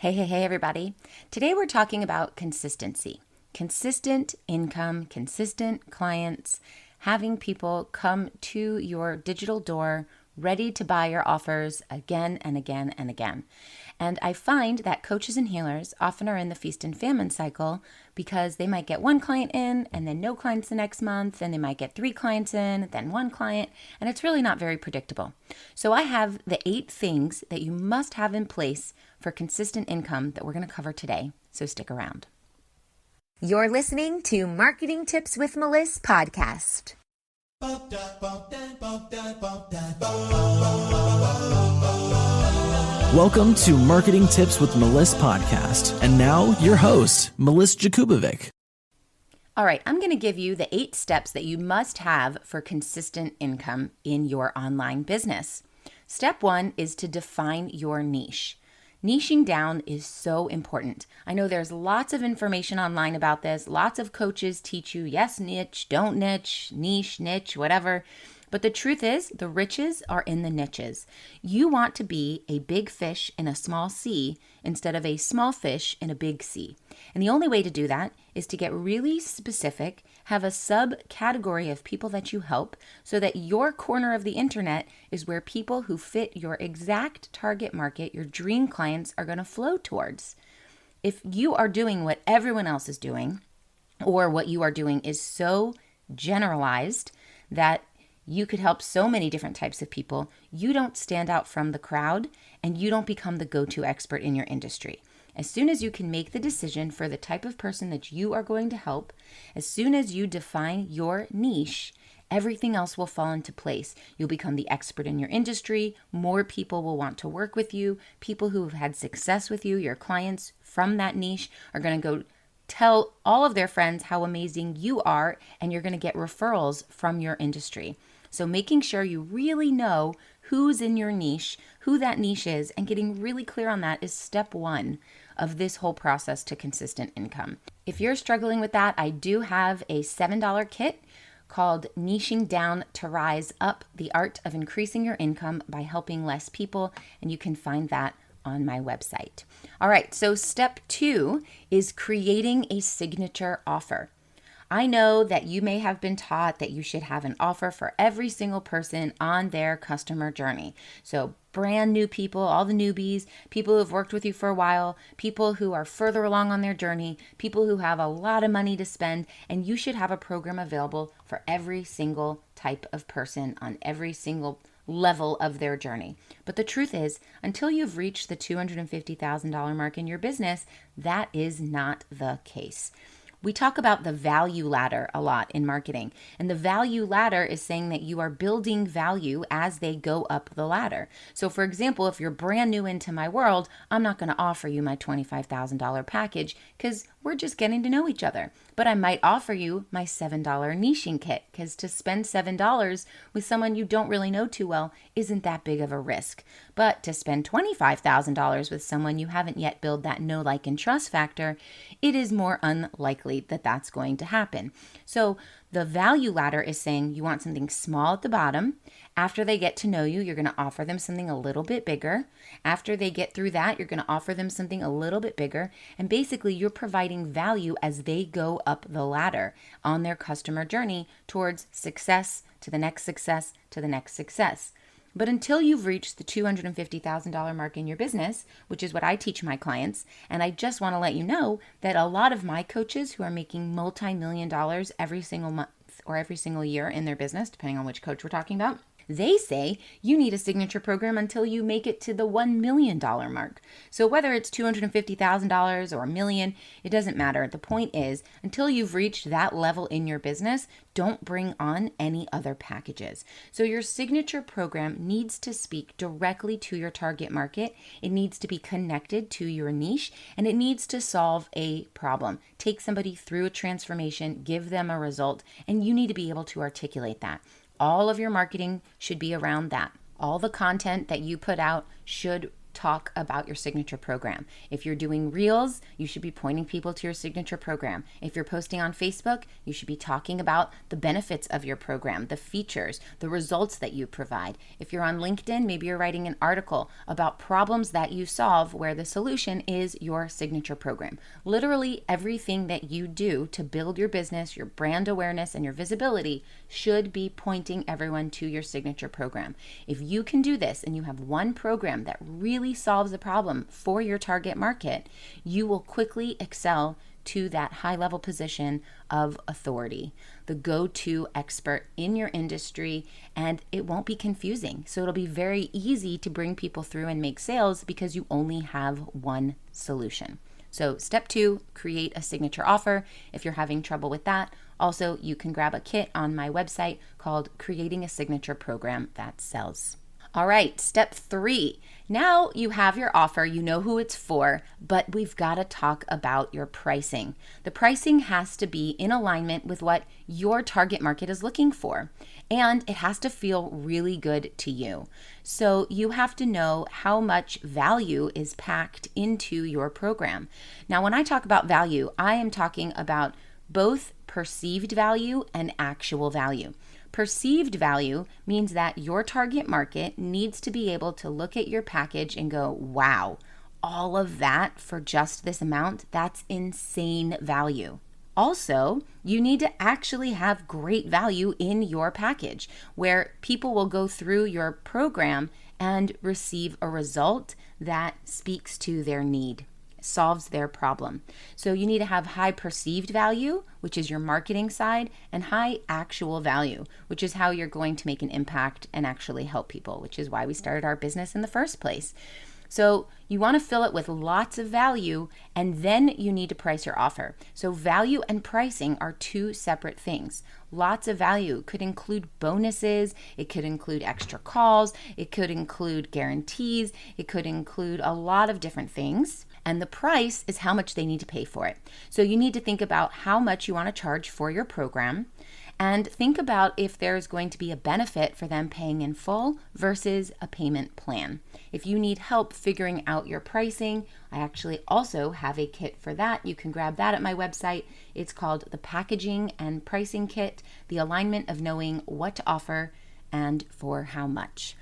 Hey, everybody. Today we're talking about consistency. Consistent income, consistent clients, having people come to your digital door ready to buy your offers again and again and again. And I find that coaches and healers often are in the feast and famine cycle because they might get one client in and then no clients the next month, and they might get 3 clients in, then 1 client, and it's really not very predictable. So I have the 8 things that you must have in place for consistent income that we're going to cover today. So stick around. You're listening to Marketing Tips with Meliss podcast. Welcome to Marketing Tips with Meliss podcast. And now your host, Meliss-Ep. All right, I'm going to give you the 8 steps that you must have for consistent income in your online business. Step 1 is to define your niche. Niching down is so important. I know there's lots of information online about this. Lots of coaches teach you, yes, niche, don't niche, niche, whatever. But the truth is, the riches are in the niches. You want to be a big fish in a small sea instead of a small fish in a big sea. And the only way to do that is to get really specific, have a subcategory of people that you help so that your corner of the internet is where people who fit your exact target market, your dream clients, are going to flow towards. If you are doing what everyone else is doing, or what you are doing is so generalized that you could help so many different types of people, you don't stand out from the crowd and you don't become the go-to expert in your industry. As soon as you can make the decision for the type of person that you are going to help, as soon as you define your niche, everything else will fall into place. You'll become the expert in your industry. More people will want to work with you. People who have had success with you, your clients from that niche, are going to go tell all of their friends how amazing you are, and you're going to get referrals from your industry. So making sure you really know who's in your niche, who that niche is, and getting really clear on that is step 1 of this whole process to consistent income. If you're struggling with that, I do have a $7 kit called Niching Down to Rise Up, the Art of Increasing Your Income by Helping Less People, and you can find that on my website. All right, so step 2 is creating a signature offer. I know that you may have been taught that you should have an offer for every single person on their customer journey. So brand new people, all the newbies, people who have worked with you for a while, people who are further along on their journey, people who have a lot of money to spend, and you should have a program available for every single type of person on every single level of their journey. But the truth is, until you've reached the $250,000 mark in your business, that is not the case. We talk about the value ladder a lot in marketing, and the value ladder is saying that you are building value as they go up the ladder. So for example, if you're brand new into my world, I'm not going to offer you my $25,000 package because we're just getting to know each other. But I might offer you my $7 niching kit because to spend $7 with someone you don't really know too well isn't that big of a risk. But to spend $25,000 with someone you haven't yet built that know, like, and trust factor, it is more unlikely that that's going to happen. So the value ladder is saying you want something small at the bottom. After they get to know you, you're going to offer them something a little bit bigger. After they get through that, you're going to offer them something a little bit bigger. And basically, you're providing value as they go up the ladder on their customer journey towards success, to the next success, to the next success. But until you've reached the $250,000 mark in your business, which is what I teach my clients, and I just want to let you know that a lot of my coaches who are making multi-million dollars every single month or every single year in their business, depending on which coach we're talking about, they say you need a signature program until you make it to the $1 million mark. So whether it's $250,000 or $1 million, it doesn't matter. The point is, until you've reached that level in your business, don't bring on any other packages. So your signature program needs to speak directly to your target market. It needs to be connected to your niche, and it needs to solve a problem. Take somebody through a transformation, give them a result, and you need to be able to articulate that. All of your marketing should be around that. All the content that you put out should talk about your signature program. If you're doing reels, you should be pointing people to your signature program. If you're posting on Facebook, you should be talking about the benefits of your program, the features, the results that you provide. If you're on LinkedIn, maybe you're writing an article about problems that you solve where the solution is your signature program. Literally everything that you do to build your business, your brand awareness, and your visibility should be pointing everyone to your signature program. If you can do this and you have one program that really solves a problem for your target market, you will quickly excel to that high-level position of authority, the go-to expert in your industry, and it won't be confusing. So it'll be very easy to bring people through and make sales because you only have one solution. So step 2, create a signature offer. If you're having trouble with that, also you can grab a kit on my website called Creating a Signature Program That Sells. All right, step 3. Now you have your offer, you know who it's for, but we've got to talk about your pricing. The pricing has to be in alignment with what your target market is looking for, and it has to feel really good to you. So you have to know how much value is packed into your program. Now, when I talk about value, I am talking about both perceived value and actual value. Perceived value means that your target market needs to be able to look at your package and go, wow, all of that for just this amount? That's insane value. Also, you need to actually have great value in your package where people will go through your program and receive a result that speaks to their need, solves their problem. So you need to have high perceived value, which is your marketing side, and high actual value, which is how you're going to make an impact and actually help people, which is why we started our business in the first place. So you want to fill it with lots of value, and then you need to price your offer. So value and pricing are two separate things. Lots of value could include bonuses, it could include extra calls, it could include guarantees, it could include a lot of different things. And the price is how much they need to pay for it. So you need to think about how much you want to charge for your program, and think about if there's going to be a benefit for them paying in full versus a payment plan. If you need help figuring out your pricing, I actually also have a kit for that. You can grab that at my website. It's called the Packaging and Pricing Kit, the alignment of knowing what to offer and for how much.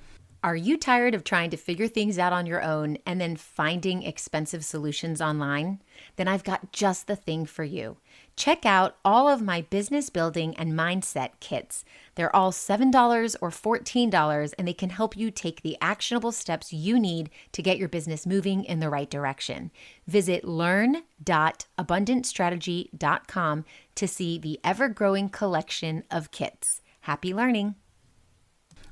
Are you tired of trying to figure things out on your own and then finding expensive solutions online? Then I've got just the thing for you. Check out all of my business building and mindset kits. They're all $7 or $14, and they can help you take the actionable steps you need to get your business moving in the right direction. Visit learn.abundantstrategy.com to see the ever-growing collection of kits. Happy learning!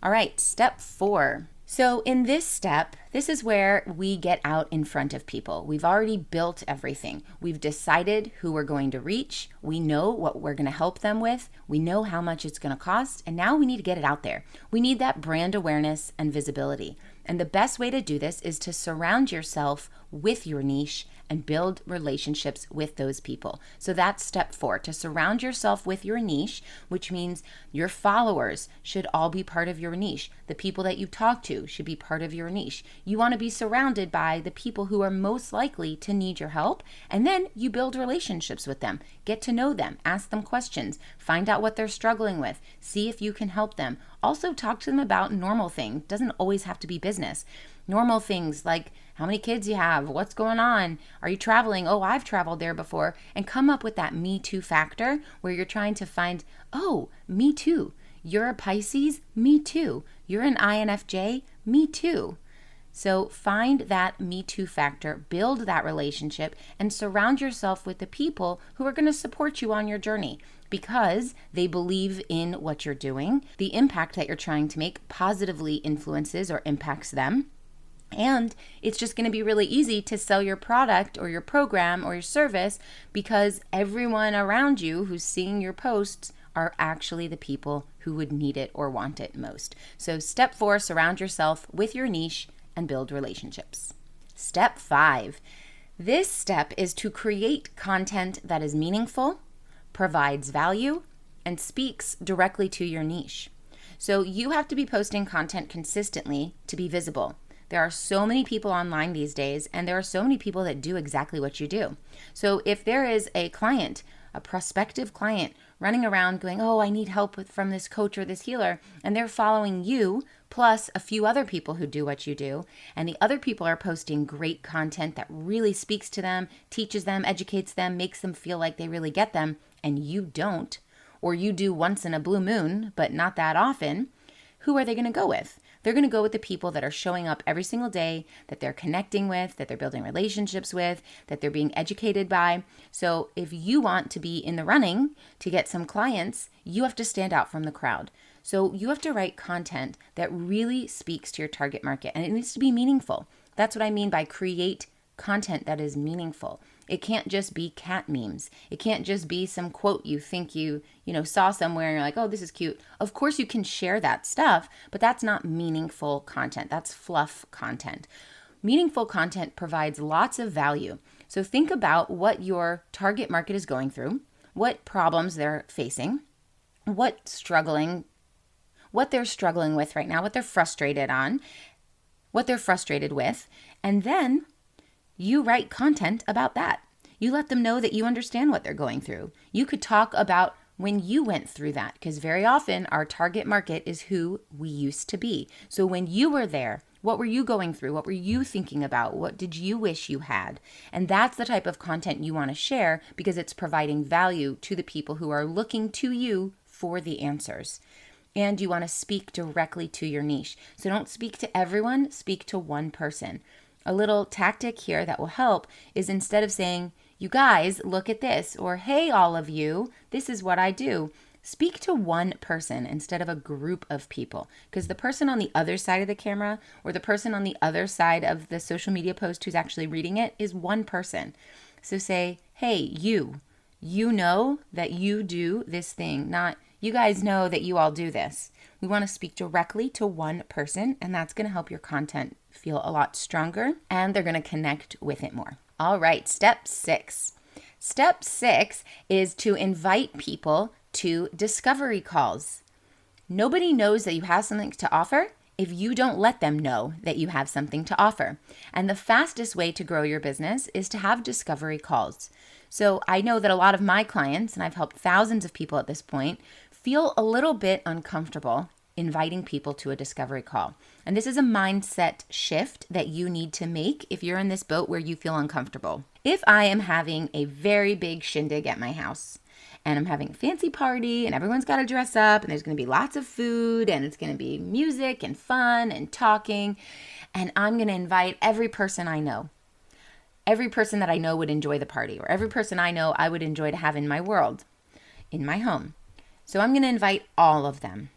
All right, step 4. So in this step, this is where we get out in front of people. We've already built everything. We've decided who we're going to reach. We know what we're going to help them with. We know how much it's going to cost. And now we need to get it out there. We need that brand awareness and visibility. And the best way to do this is to surround yourself with your niche and build relationships with those people. So that's step 4, to surround yourself with your niche, which means your followers should all be part of your niche. The people that you talk to should be part of your niche. You want to be surrounded by the people who are most likely to need your help, and then you build relationships with them. Get to know them, ask them questions, find out what they're struggling with, see if you can help them. Also talk to them about normal things. Doesn't always have to be business. Normal things like how many kids you have, what's going on, are you traveling? Oh, I've traveled there before. And come up with that me too factor where you're trying to find, oh, me too. You're a Pisces? Me too. You're an INFJ? Me too. So find that me too factor, build that relationship, and surround yourself with the people who are going to support you on your journey because they believe in what you're doing. The impact that you're trying to make positively influences or impacts them. And it's just going to be really easy to sell your product or your program or your service because everyone around you who's seeing your posts are actually the people who would need it or want it most. So step 4, surround yourself with your niche and build relationships. Step 5. This step is to create content that is meaningful, provides value, and speaks directly to your niche. So you have to be posting content consistently to be visible. There are so many people online these days, and there are so many people that do exactly what you do. So if there is a client, a prospective client running around going, oh, I need help from this coach or this healer, and they're following you plus a few other people who do what you do, and the other people are posting great content that really speaks to them, teaches them, educates them, makes them feel like they really get them, and you don't, or you do once in a blue moon, but not that often, who are they going to go with? They're going to go with the people that are showing up every single day, that they're connecting with, that they're building relationships with, that they're being educated by. So if you want to be in the running to get some clients, you have to stand out from the crowd. So you have to write content that really speaks to your target market, and it needs to be meaningful. That's what I mean by create content that is meaningful. It can't just be cat memes. It can't just be some quote you think you saw somewhere and you're like, oh, this is cute. Of course you can share that stuff, but that's not meaningful content. That's fluff content. Meaningful content provides lots of value. So think about what your target market is going through, what problems they're facing, what they're struggling with right now, what they're frustrated on, what they're frustrated with, and then you write content about that. You let them know that you understand what they're going through. You could talk about when you went through that, because very often our target market is who we used to be. So when you were there, what were you going through? What were you thinking about? What did you wish you had? And that's the type of content you want to share because it's providing value to the people who are looking to you for the answers. And you want to speak directly to your niche. So don't speak to everyone, speak to one person. A little tactic here that will help is instead of saying, you guys, look at this, or hey, all of you, this is what I do. Speak to one person instead of a group of people, because the person on the other side of the camera or the person on the other side of the social media post who's actually reading it is one person. So say, hey, you know that you do this thing, not you guys know that you all do this. We want to speak directly to one person, and that's going to help your content feel a lot stronger, and they're going to connect with it more. All right, step 6. Step 6 is to invite people to discovery calls. Nobody knows that you have something to offer if you don't let them know that you have something to offer. And the fastest way to grow your business is to have discovery calls. So I know that a lot of my clients, and I've helped thousands of people at this point, feel a little bit uncomfortable inviting people to a discovery call. And this is a mindset shift that you need to make if you're in this boat where you feel uncomfortable. If I am having a very big shindig at my house, and I'm having a fancy party and everyone's got to dress up and there's going to be lots of food and it's going to be music and fun and talking, and I'm going to invite every person I know. Every person that I know would enjoy the party, or every person I know I would enjoy to have in my world, in my home. So I'm going to invite all of them.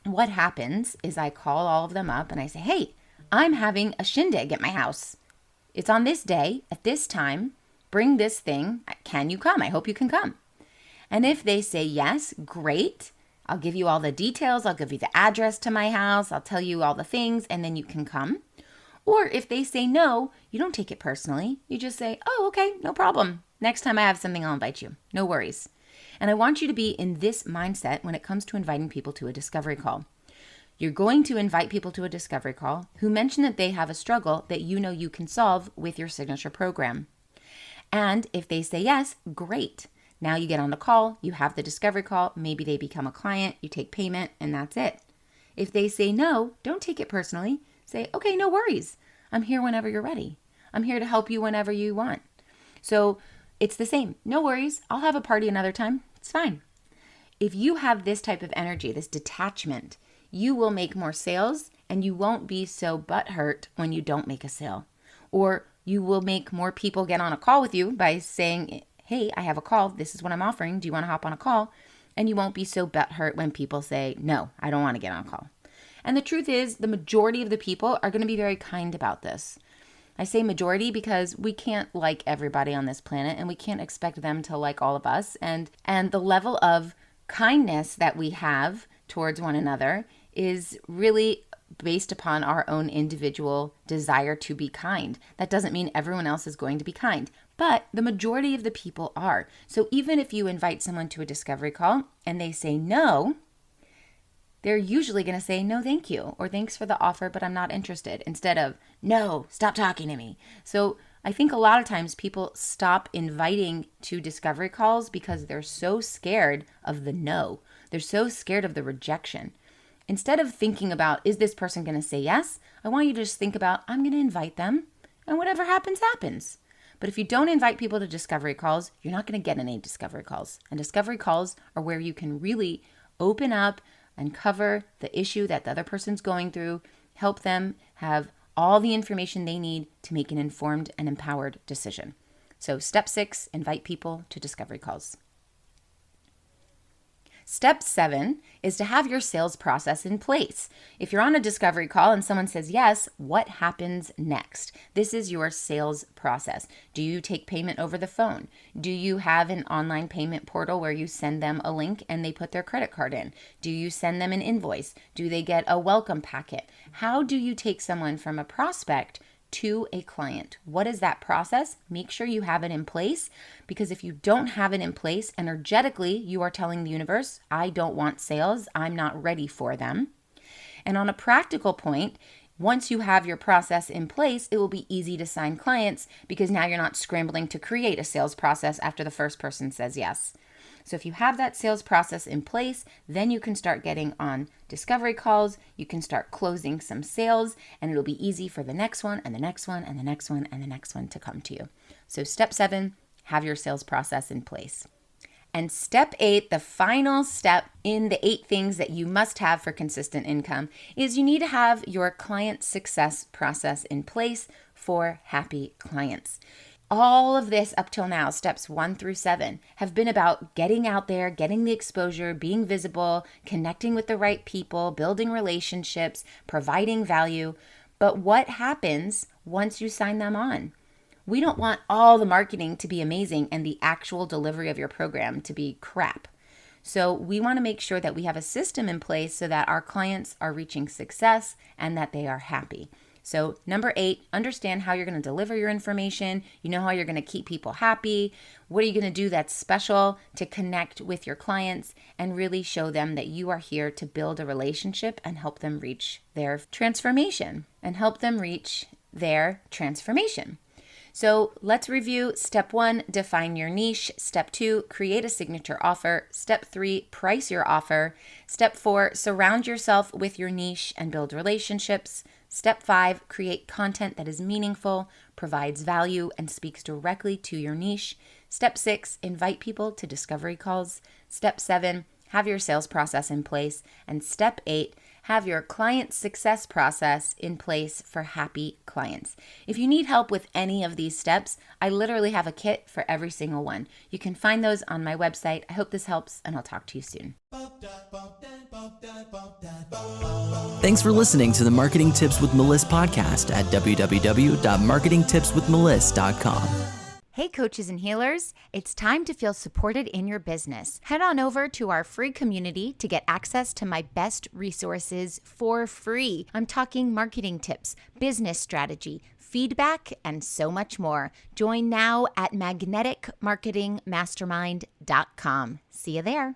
What happens is I call all of them up and I say, hey, I'm having a shindig at my house. It's on this day, at this time. Bring this thing. Can you come? I hope you can come. And if they say yes, great. I'll give you all the details. I'll give you the address to my house. I'll tell you all the things, and then you can come. Or if they say no, you don't take it personally. You just say, oh, okay, no problem. Next time I have something, I'll invite you. No worries. And I want you to be in this mindset when it comes to inviting people to a discovery call. You're going to invite people to a discovery call who mention that they have a struggle that you know you can solve with your signature program. And if they say yes, great. Now you get on the call, you have the discovery call, maybe they become a client, you take payment, and that's it. If they say no, don't take it personally. Say, okay, no worries. I'm here whenever you're ready. I'm here to help you whenever you want. So it's the same. No worries. I'll have a party another time. It's fine. If you have this type of energy, this detachment, you will make more sales and you won't be so butthurt when you don't make a sale. Or you will make more people get on a call with you by saying, hey, I have a call. This is what I'm offering. Do you want to hop on a call? And you won't be so butthurt when people say, no, I don't want to get on a call. And the truth is, the majority of the people are going to be very kind about this. I say majority because we can't like everybody on this planet, and we can't expect them to like all of us. And the level of kindness that we have towards one another is really based upon our own individual desire to be kind. That doesn't mean everyone else is going to be kind, but the majority of the people are. So even if you invite someone to a discovery call and they say no, they're usually going to say, no, thank you, or thanks for the offer, but I'm not interested, instead of, no, stop talking to me. So I think a lot of times people stop inviting to discovery calls because they're so scared of the no. They're so scared of the rejection. Instead of thinking about, is this person going to say yes? I want you to just think about, I'm going to invite them, and whatever happens, happens. But if you don't invite people to discovery calls, you're not going to get any discovery calls. And discovery calls are where you can really open up and cover the issue that the other person's going through, help them have all the information they need to make an informed and empowered decision. So step 6, invite people to discovery calls. Step 7 is to have your sales process in place. If you're on a discovery call and someone says yes, what happens next? This is your sales process. Do you take payment over the phone? Do you have an online payment portal where you send them a link and they put their credit card in? Do you send them an invoice? Do they get a welcome packet? How do you take someone from a prospect to a client? What is that process? Make sure you have it in place, because if you don't have it in place, energetically, you are telling the universe, I don't want sales. I'm not ready for them. And on a practical point, once you have your process in place, it will be easy to sign clients, because now you're not scrambling to create a sales process after the first person says yes. So if you have that sales process in place, then you can start getting on discovery calls, you can start closing some sales, and it'll be easy for the next one and the next one and the next one and the next one to come to you. So step 7, have your sales process in place. And step 8, the final step in the 8 things that you must have for consistent income, is you need to have your client success process in place for happy clients. All of this up till now, steps 1 through 7, have been about getting out there, getting the exposure, being visible, connecting with the right people, building relationships, providing value. But what happens once you sign them on? We don't want all the marketing to be amazing and the actual delivery of your program to be crap. So we want to make sure that we have a system in place so that our clients are reaching success and that they are happy. So number 8, understand how you're going to deliver your information. You know how you're going to keep people happy. What are you going to do that's special to connect with your clients and really show them that you are here to build a relationship and help them reach their transformation. So let's review. Step 1, define your niche. Step 2, create a signature offer. Step 3, price your offer. Step 4, surround yourself with your niche and build relationships. Step 5, create content that is meaningful, provides value, and speaks directly to your niche. Step 6, invite people to discovery calls. Step 7, have your sales process in place. And step 8, have your client success process in place for happy clients. If you need help with any of these steps, I literally have a kit for every single one. You can find those on my website. I hope this helps, and I'll talk to you soon. Thanks for listening to the Marketing Tips with Meliss podcast at www.marketingtipswithmeliss.com. Hey, coaches and healers, it's time to feel supported in your business. Head on over to our free community to get access to my best resources for free. I'm talking marketing tips, business strategy, feedback, and so much more. Join now at magneticmarketingmastermind.com. See you there.